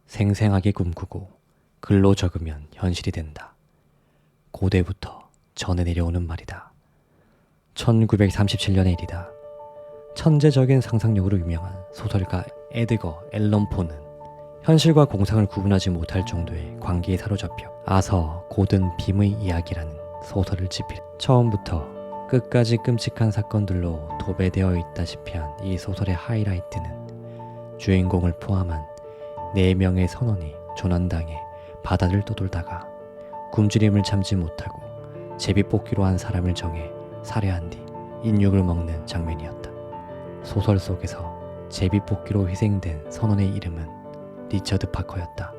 생생하게 꿈꾸고 글로 적으면 현실이 된다. 고대부터 전해 내려오는 말이다. 1937년의 일이다. 천재적인 상상력으로 유명한 소설가 에드거 앨런 포는 현실과 공상을 구분하지 못할 정도의 관계에 사로잡혀 아서 고든 빔의 이야기라는 소설을 집필. 처음부터 끝까지 끔찍한 사건들로 도배되어 있다시피 한 이 소설의 하이라이트는 주인공을 포함한 4명의 선원이 조난당해 바다를 떠돌다가 굶주림을 참지 못하고 제비뽑기로 한 사람을 정해 살해한 뒤 인육을 먹는 장면이었다. 소설 속에서 제비뽑기로 희생된 선원의 이름은 리처드 파커였다.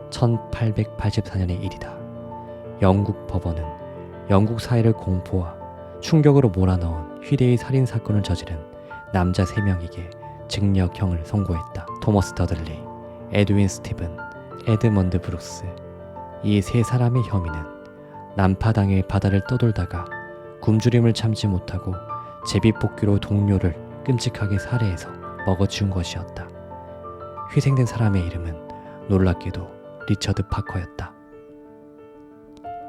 1884년의 일이다. 영국 법원은 영국 사회를 공포와 충격으로 몰아넣은 희대의 살인사건을 저지른 남자 3명에게 징역형을 선고했다. 토머스 더들리, 에드윈 스티븐, 에드먼드 브룩스. 이 3사람의 혐의는 난파당해 바다를 떠돌다가 굶주림을 참지 못하고 제비뽑기로 동료를 끔찍하게 살해해서 먹어치운 것이었다. 희생된 사람의 이름은 놀랍게도 리처드 파커였다.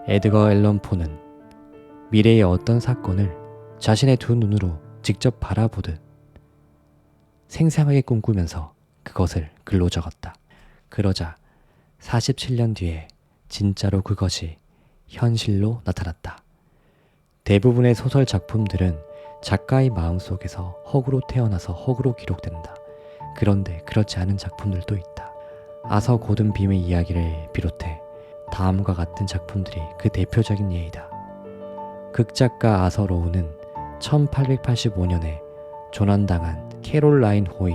에드거 앨런 포는 미래의 어떤 사건을 자신의 두 눈으로 직접 바라보듯 생생하게 꿈꾸면서 그것을 글로 적었다. 그러자 47년 뒤에 진짜로 그것이 현실로 나타났다. 대부분의 소설 작품들은 작가의 마음속에서 허구로 태어나서 허구로 기록된다. 그런데 그렇지 않은 작품들도 있다. 아서 고든 빔의 이야기를 비롯해 다음과 같은 작품들이 그 대표적인 예이다. 극작가 아서 로우는 1885년에 조난당한 캐롤라인 호의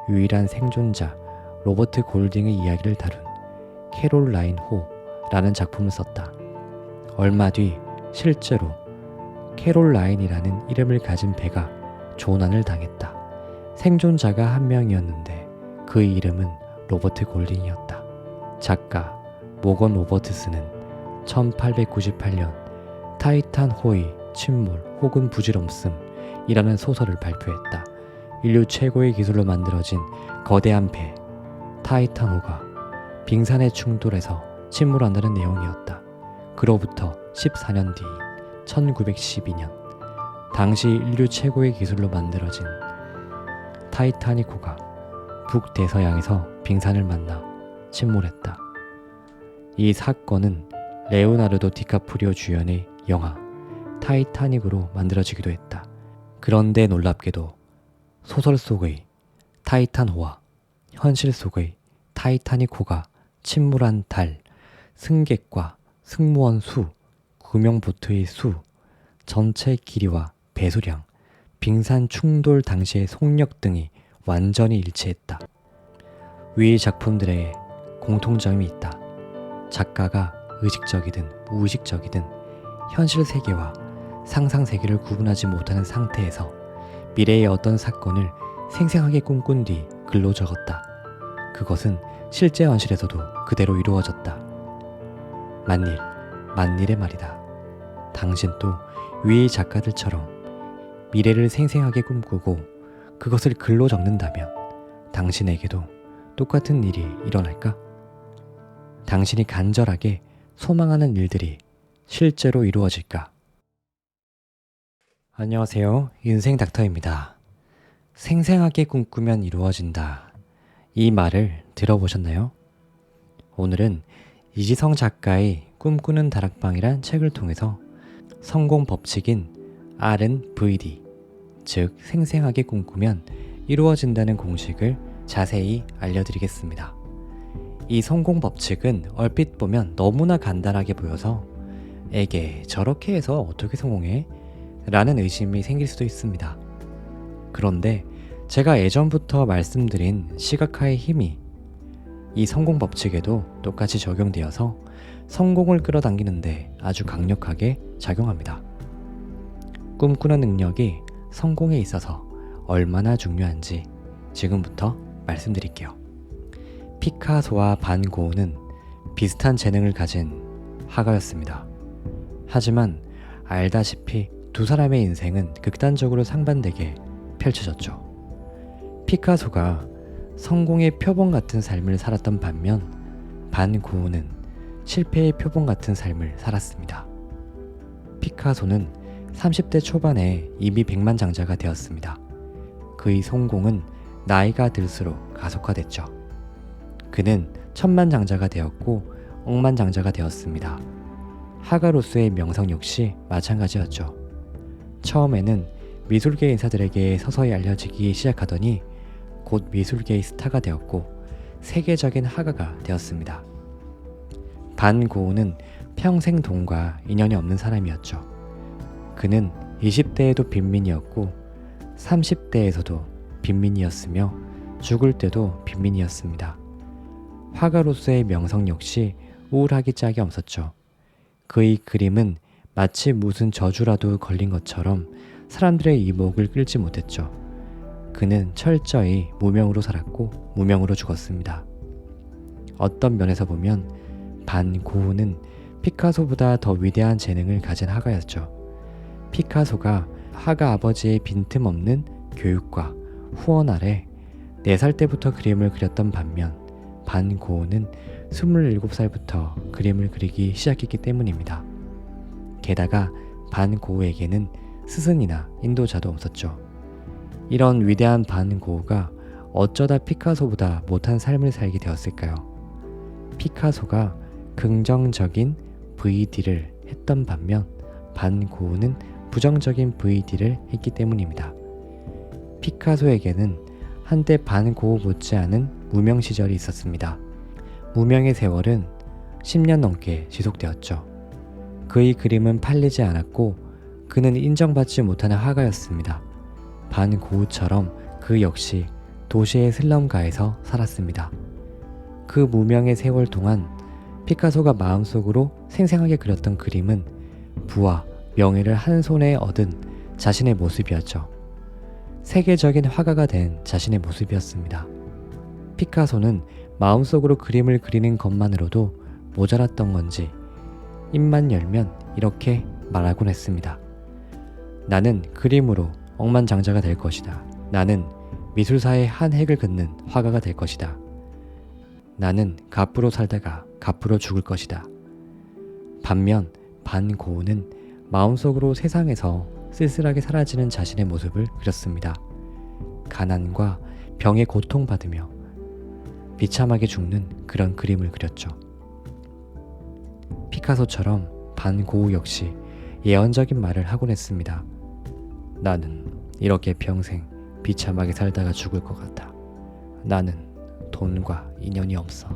유일한 생존자 로버트 골딩의 이야기를 다룬 캐롤라인 호라는 작품을 썼다. 얼마 뒤 실제로 캐롤라인이라는 이름을 가진 배가 조난을 당했다. 생존자가 한 명이었는데 그의 이름은 로버트 골딩이었다. 작가 모건 로버트스는 1898년 타이탄 호의 침몰 혹은 부질없음이라는 소설을 발표했다. 인류 최고의 기술로 만들어진 거대한 배 타이탄호가 빙산에 충돌해서 침몰한다는 내용이었다. 그로부터 14년 뒤 1912년 당시 인류 최고의 기술로 만들어진 타이타닉호가 북대서양에서 빙산을 만나 침몰했다. 이 사건은 레오나르도 디카프리오 주연의 영화 타이타닉으로 만들어지기도 했다. 그런데 놀랍게도 소설 속의 타이탄호와 현실 속의 타이타닉호가 침몰한 달, 승객과 승무원 수, 구명보트의 수, 전체 길이와 배수량, 빙산 충돌 당시의 속력 등이 완전히 일치했다. 위 작품들의 공통점이 있다. 작가가 의식적이든 무의식적이든 현실 세계와 상상 세계를 구분하지 못하는 상태에서 미래의 어떤 사건을 생생하게 꿈꾼 뒤 글로 적었다. 그것은 실제 현실에서도 그대로 이루어졌다. 만일의 말이다. 당신도 위의 작가들처럼 미래를 생생하게 꿈꾸고 그것을 글로 적는다면 당신에게도 똑같은 일이 일어날까? 당신이 간절하게 소망하는 일들이 실제로 이루어질까? 안녕하세요. 인생 닥터입니다. 생생하게 꿈꾸면 이루어진다. 이 말을 들어보셨나요? 오늘은 이지성 작가의 꿈꾸는 다락방이란 책을 통해서 성공 법칙인 R&VD, 즉 생생하게 꿈꾸면 이루어진다는 공식을 자세히 알려드리겠습니다. 이 성공 법칙은 얼핏 보면 너무나 간단하게 보여서 에게 저렇게 해서 어떻게 성공해? 라는 의심이 생길 수도 있습니다. 그런데 제가 예전부터 말씀드린 시각화의 힘이 이 성공 법칙에도 똑같이 적용되어서 성공을 끌어당기는데 아주 강력하게 작용합니다. 꿈꾸는 능력이 성공에 있어서 얼마나 중요한지 지금부터 말씀드릴게요. 피카소와 반 고흐는 비슷한 재능을 가진 화가였습니다. 하지만 알다시피 두 사람의 인생은 극단적으로 상반되게 펼쳐졌죠. 피카소가 성공의 표본 같은 삶을 살았던 반면 반 고흐는 실패의 표본 같은 삶을 살았습니다. 피카소는 30대 초반에 이미 백만장자가 되었습니다. 그의 성공은 나이가 들수록 가속화됐죠. 그는 천만장자가 되었고 억만장자가 되었습니다. 화가로서의 명성 역시 마찬가지였죠. 처음에는 미술계 인사들에게 서서히 알려지기 시작하더니 곧 미술계의 스타가 되었고 세계적인 화가가 되었습니다. 반 고흐는 평생 돈과 인연이 없는 사람이었죠. 그는 20대에도 빈민이었고 30대에서도 빈민이었으며 죽을 때도 빈민이었습니다. 화가로서의 명성 역시 우울하기 짝이 없었죠. 그의 그림은 마치 무슨 저주라도 걸린 것처럼 사람들의 이목을 끌지 못했죠. 그는 철저히 무명으로 살았고 무명으로 죽었습니다. 어떤 면에서 보면 반 고흐는 피카소보다 더 위대한 재능을 가진 화가였죠. 피카소가 화가 아버지의 빈틈없는 교육과 후원 아래 4살 때부터 그림을 그렸던 반면 반 고흐는 27살부터 그림을 그리기 시작했기 때문입니다. 게다가 반 고흐에게는 스승이나 인도자도 없었죠. 이런 위대한 반 고흐가 어쩌다 피카소보다 못한 삶을 살게 되었을까요? 피카소가 긍정적인 VD를 했던 반면 반 고흐는 부정적인 VD를 했기 때문입니다. 피카소에게는 한때 반 고흐 못지않은 무명 시절이 있었습니다. 무명의 세월은 10년 넘게 지속되었죠. 그의 그림은 팔리지 않았고 그는 인정받지 못하는 화가였습니다. 반 고흐처럼 그 역시 도시의 슬럼가에서 살았습니다. 그 무명의 세월 동안 피카소가 마음속으로 생생하게 그렸던 그림은 부와 명예를 한 손에 얻은 자신의 모습이었죠. 세계적인 화가가 된 자신의 모습이었습니다. 피카소는 마음속으로 그림을 그리는 것만으로도 모자랐던 건지 입만 열면 이렇게 말하곤 했습니다. 나는 그림으로 억만장자가 될 것이다. 나는 미술사의 한 획을 긋는 화가가 될 것이다. 나는 갑부로 살다가 갑부로 죽을 것이다. 반면 반 고흐는 마음속으로 세상에서 쓸쓸하게 사라지는 자신의 모습을 그렸습니다. 가난과 병에 고통받으며 비참하게 죽는 그런 그림을 그렸죠. 피카소처럼 반 고흐 역시 예언적인 말을 하곤 했습니다. 나는 이렇게 평생 비참하게 살다가 죽을 것 같아. 나는 돈과 인연이 없어.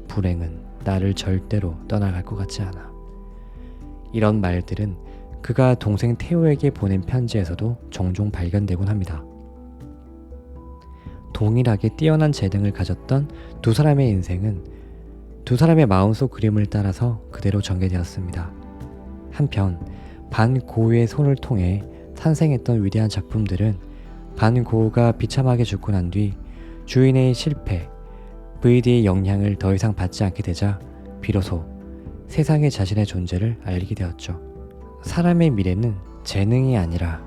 불행은 나를 절대로 떠나갈 것 같지 않아. 이런 말들은 그가 동생 테오에게 보낸 편지에서도 종종 발견되곤 합니다. 동일하게 뛰어난 재능을 가졌던 두 사람의 인생은 두 사람의 마음속 그림을 따라서 그대로 전개되었습니다. 한편 반 고흐의 손을 통해 탄생했던 위대한 작품들은 반 고흐가 비참하게 죽고 난 뒤 주인의 실패, VD의 영향을 더 이상 받지 않게 되자 비로소 세상에 자신의 존재를 알리게 되었죠. 사람의 미래는 재능이 아니라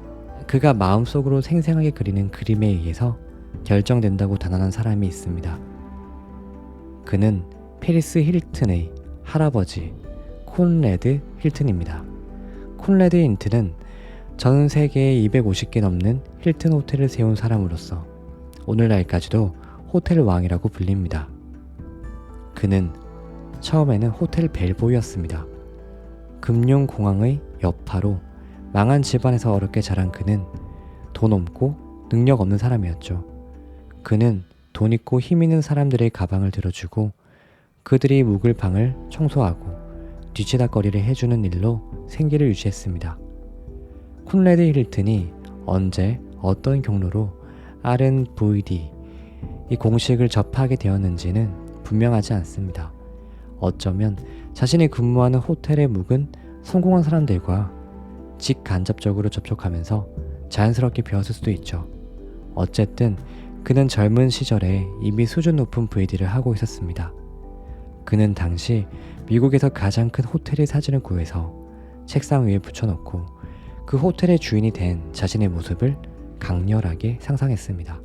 그가 마음속으로 생생하게 그리는 그림에 의해서 결정된다고 단언한 사람이 있습니다. 그는 페리스 힐튼의 할아버지 콘래드 힐튼입니다. 콘래드 힐튼은 전 세계에 250개 넘는 힐튼 호텔을 세운 사람으로서 오늘날까지도 호텔 왕이라고 불립니다. 그는 처음에는 호텔 벨보이였습니다. 금융공황의 여파로 망한 집안에서 어렵게 자란 그는 돈 없고 능력 없는 사람이었죠. 그는 돈 있고 힘 있는 사람들의 가방을 들어주고 그들이 묵을 방을 청소하고 뒤치다꺼리를 해주는 일로 생계를 유지했습니다. 콘래드 힐튼이 언제 어떤 경로로 R&VD 이 공식을 접하게 되었는지는 분명하지 않습니다. 어쩌면 자신이 근무하는 호텔에 묵은 성공한 사람들과 직간접적으로 접촉하면서 자연스럽게 배웠을 수도 있죠. 어쨌든 그는 젊은 시절에 이미 수준 높은 VD를 하고 있었습니다. 그는 당시 미국에서 가장 큰 호텔의 사진을 구해서 책상 위에 붙여놓고 그 호텔의 주인이 된 자신의 모습을 강렬하게 상상했습니다.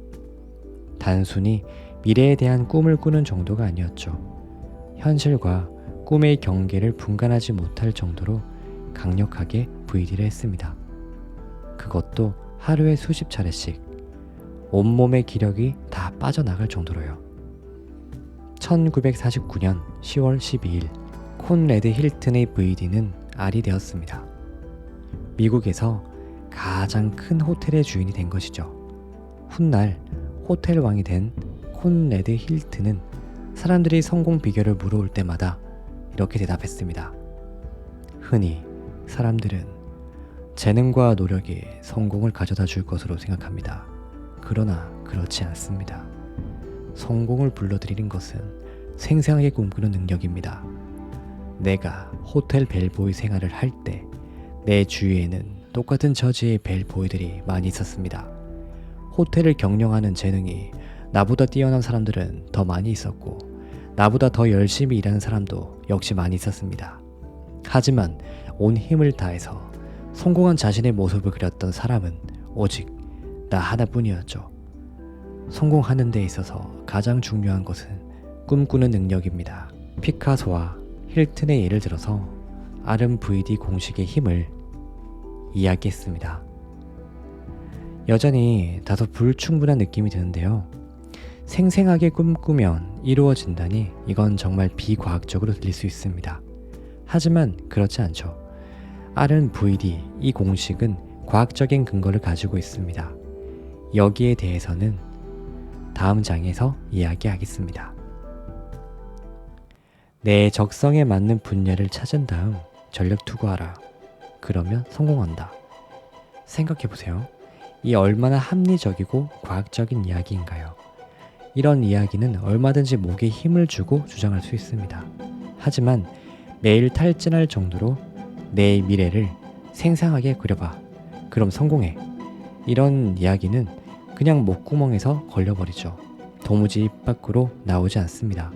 단순히 미래에 대한 꿈을 꾸는 정도가 아니었죠. 현실과 꿈의 경계를 분간하지 못할 정도로 강력하게 VD를 했습니다. 그것도 하루에 수십 차례씩 온몸의 기력이 다 빠져나갈 정도로요. 1949년 10월 12일 콘레드 힐튼의 VD는 알이 되었습니다. 미국에서 가장 큰 호텔의 주인이 된 것이죠. 훗날 호텔 왕이 된 콘레드 힐튼은 사람들이 성공 비결을 물어올 때마다 이렇게 대답했습니다. 흔히 사람들은 재능과 노력이 성공을 가져다 줄 것으로 생각합니다. 그러나 그렇지 않습니다. 성공을 불러들이는 것은 생생하게 꿈꾸는 능력입니다. 내가 호텔 벨보이 생활을 할 때 내 주위에는 똑같은 처지의 벨보이들이 많이 있었습니다. 호텔을 경영하는 재능이 나보다 뛰어난 사람들은 더 많이 있었고 나보다 더 열심히 일하는 사람도 역시 많이 있었습니다. 하지만 온 힘을 다해서 성공한 자신의 모습을 그렸던 사람은 오직 나 하나뿐이었죠. 성공하는 데 있어서 가장 중요한 것은 꿈꾸는 능력입니다. 피카소와 힐튼의 예를 들어서 RMVD 공식의 힘을 이야기했습니다. 여전히 다소 불충분한 느낌이 드는데요. 생생하게 꿈꾸면 이루어진다니 이건 정말 비과학적으로 들릴 수 있습니다. 하지만 그렇지 않죠. RMVD 이 공식은 과학적인 근거를 가지고 있습니다. 여기에 대해서는 다음 장에서 이야기하겠습니다. 내 적성에 맞는 분야를 찾은 다음 전력 투구하라. 그러면 성공한다. 생각해보세요. 이 얼마나 합리적이고 과학적인 이야기인가요? 이런 이야기는 얼마든지 목에 힘을 주고 주장할 수 있습니다. 하지만 매일 탈진할 정도로 내 미래를 생생하게 그려봐. 그럼 성공해. 이런 이야기는 그냥 목구멍에서 걸려버리죠. 도무지 입 밖으로 나오지 않습니다.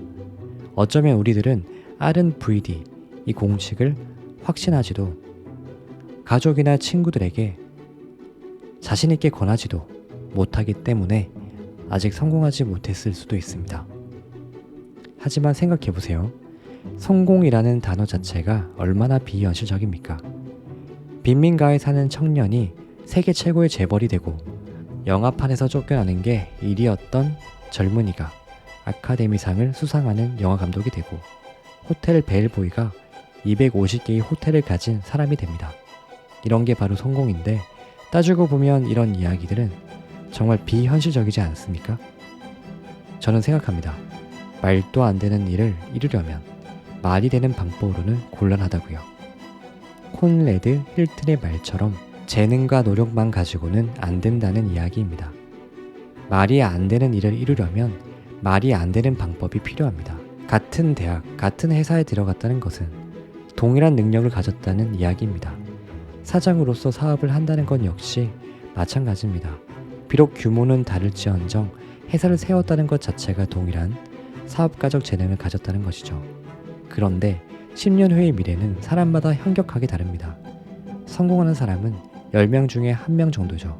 어쩌면 우리들은 RMVD 이 공식을 확신하지도 가족이나 친구들에게 자신있게 권하지도 못하기 때문에 아직 성공하지 못했을 수도 있습니다. 하지만 생각해보세요. 성공이라는 단어 자체가 얼마나 비현실적입니까? 빈민가에 사는 청년이 세계 최고의 재벌이 되고 영화판에서 쫓겨나는 게 일이었던 젊은이가 아카데미상을 수상하는 영화 감독이 되고 호텔 벨보이가 250개의 호텔을 가진 사람이 됩니다. 이런 게 바로 성공인데 따지고 보면 이런 이야기들은 정말 비현실적이지 않습니까? 저는 생각합니다. 말도 안 되는 일을 이루려면 말이 되는 방법으로는 곤란하다고요. 콘레드 힐튼의 말처럼 재능과 노력만 가지고는 안 된다는 이야기입니다. 말이 안 되는 일을 이루려면 말이 안 되는 방법이 필요합니다. 같은 대학, 같은 회사에 들어갔다는 것은 동일한 능력을 가졌다는 이야기입니다. 사장으로서 사업을 한다는 건 역시 마찬가지입니다. 비록 규모는 다를지언정 회사를 세웠다는 것 자체가 동일한 사업가적 재능을 가졌다는 것이죠. 그런데 10년 후의 미래는 사람마다 현격하게 다릅니다. 성공하는 사람은 10명 중에 1명 정도죠.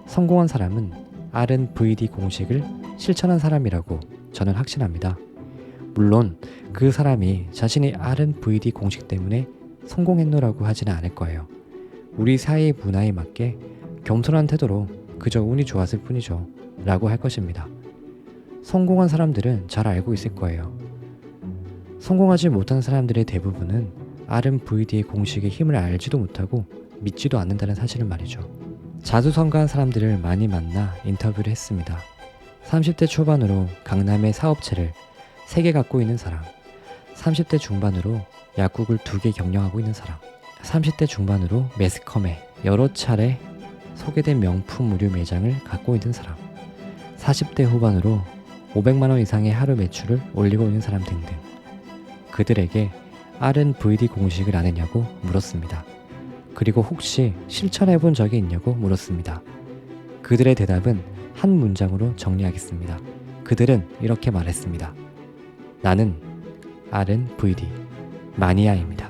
성공한 사람은 RMVD 공식을 실천한 사람이라고 저는 확신합니다. 물론 그 사람이 자신이 RMVD 공식 때문에 성공했노라고 하지는 않을 거예요. 우리 사회의 문화에 맞게 겸손한 태도로 그저 운이 좋았을 뿐이죠 라고 할 것입니다. 성공한 사람들은 잘 알고 있을 거예요. 성공하지 못한 사람들의 대부분은 RMVD의 공식의 힘을 알지도 못하고 믿지도 않는다는 사실을 말이죠. 자수성가한 사람들을 많이 만나 인터뷰를 했습니다. 30대 초반으로 강남의 사업체를 3개 갖고 있는 사람, 30대 중반으로 약국을 2개 경영하고 있는 사람, 30대 중반으로 매스컴에 여러 차례 소개된 명품 의류 매장을 갖고 있는 사람, 40대 후반으로 500만원 이상의 하루 매출을 올리고 있는 사람 등등. 그들에게 RMVD 공식을 아느냐고 물었습니다. 그리고 혹시 실천해본 적이 있냐고 물었습니다. 그들의 대답은 한 문장으로 정리하겠습니다. 그들은 이렇게 말했습니다. 나는 RMVD 마니아입니다.